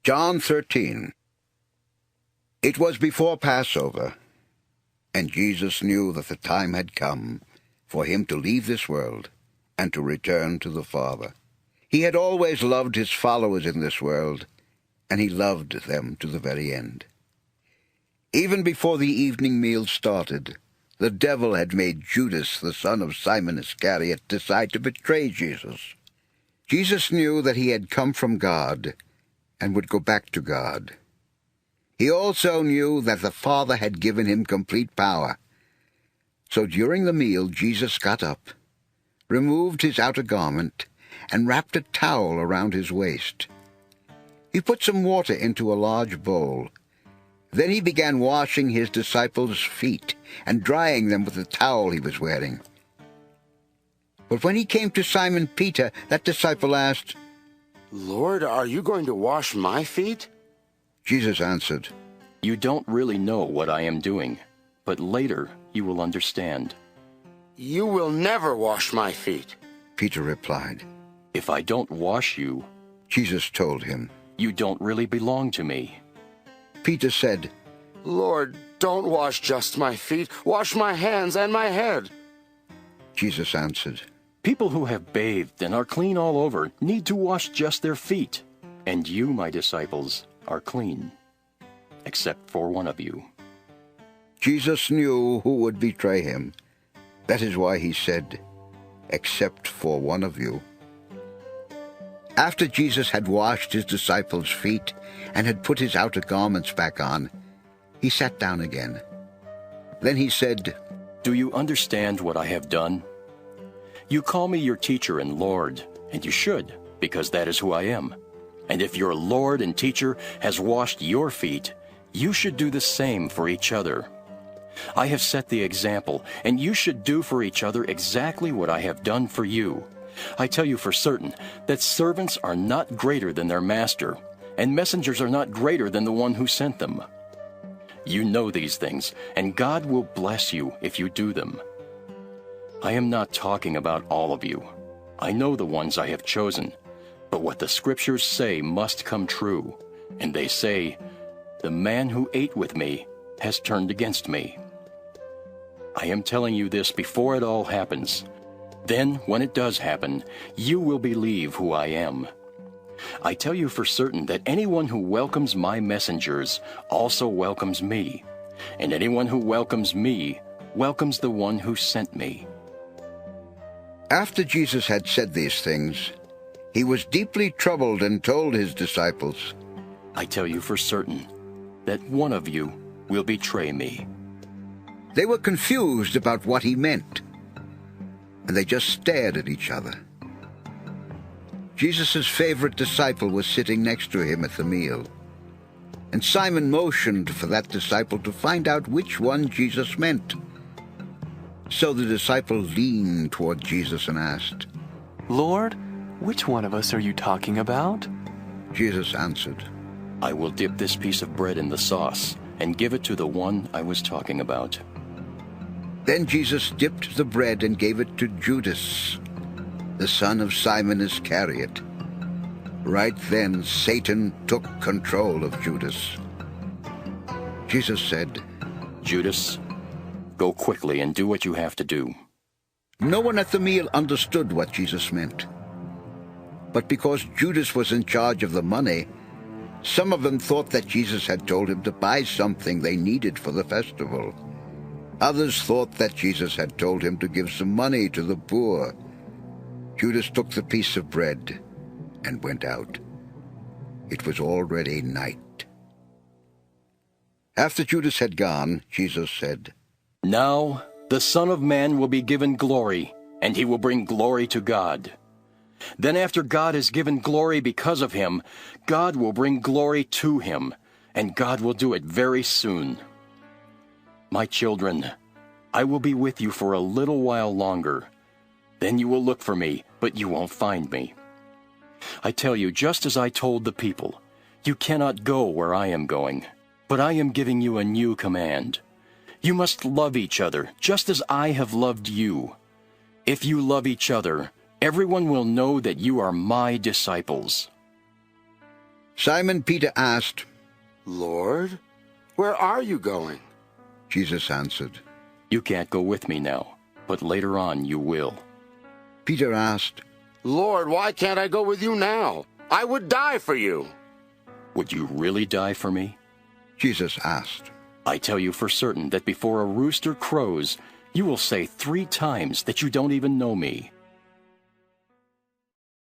John 13. It was before Passover, and Jesus knew that the time had come for him to leave this world and to return to the Father. He had always loved his followers in this world, and he loved them to the very end. Even before the evening meal started, the devil had made Judas, the son of Simon Iscariot, decide to betray Jesus. Jesus knew that he had come from God and would go back to God. He also knew that the Father had given him complete power. So during the meal, Jesus got up, removed his outer garment, and wrapped a towel around his waist. He put some water into a large bowl. Then he began washing his disciples' feet and drying them with the towel he was wearing. But when he came to Simon Peter, that disciple asked, "Lord, are you going to wash my feet?" Jesus answered, "You don't really know what I am doing, but later you will understand." "You will never wash my feet." Peter replied. "If I don't wash you," Jesus told him, "you don't really belong to me." Peter said, "Lord, don't wash just my feet. Wash my hands and my head." Jesus answered, "People who have bathed and are clean all over need to wash just their feet. And you, my disciples, are clean, except for one of you." Jesus knew who would betray him. That is why he said, "Except for one of you." After Jesus had washed his disciples' feet and had put his outer garments back on, he sat down again. Then he said, "Do you understand what I have done? You call me your teacher and Lord, and you should, because that is who I am. And if your Lord and teacher has washed your feet, you should do the same for each other. I have set the example, and you should do for each other exactly what I have done for you. I tell you for certain that servants are not greater than their master, and messengers are not greater than the one who sent them. You know these things, and God will bless you if you do them. I am not talking about all of you. I know the ones I have chosen, but what the Scriptures say must come true, and they say, 'The man who ate with me has turned against me.' I am telling you this before it all happens. Then, when it does happen, you will believe who I am. I tell you for certain that anyone who welcomes my messengers also welcomes me, and anyone who welcomes me welcomes the one who sent me." After Jesus had said these things, he was deeply troubled and told his disciples, "I tell you for certain that one of you will betray me." They were confused about what he meant, and they just stared at each other. Jesus' favorite disciple was sitting next to him at the meal, and Simon motioned for that disciple to find out which one Jesus meant. So the disciple leaned toward Jesus and asked, "Lord, which one of us are you talking about?" Jesus answered, "I will dip this piece of bread in the sauce and give it to the one I was talking about." Then Jesus dipped the bread and gave it to Judas, the son of Simon Iscariot. Right then, Satan took control of Judas. Jesus said, "Judas, go quickly and do what you have to do." No one at the meal understood what Jesus meant. But because Judas was in charge of the money, some of them thought that Jesus had told him to buy something they needed for the festival. Others thought that Jesus had told him to give some money to the poor. Judas took the piece of bread and went out. It was already night. After Judas had gone, Jesus said, "Now the Son of Man will be given glory, and he will bring glory to God. Then after God has given glory because of him, God will bring glory to him, and God will do it very soon. My children, I will be with you for a little while longer. Then you will look for me, but you won't find me. I tell you, just as I told the people, you cannot go where I am going, but I am giving you a new command. You must love each other, just as I have loved you. If you love each other, everyone will know that you are my disciples." Simon Peter asked, Lord, where are you going? Jesus answered. You can't go with me now, but later on you will. Peter asked, Lord, why can't I go with you now? I would die for you. Would you really die for me? Jesus asked. I tell you for certain that before a rooster crows, you will say 3 times that you don't even know me.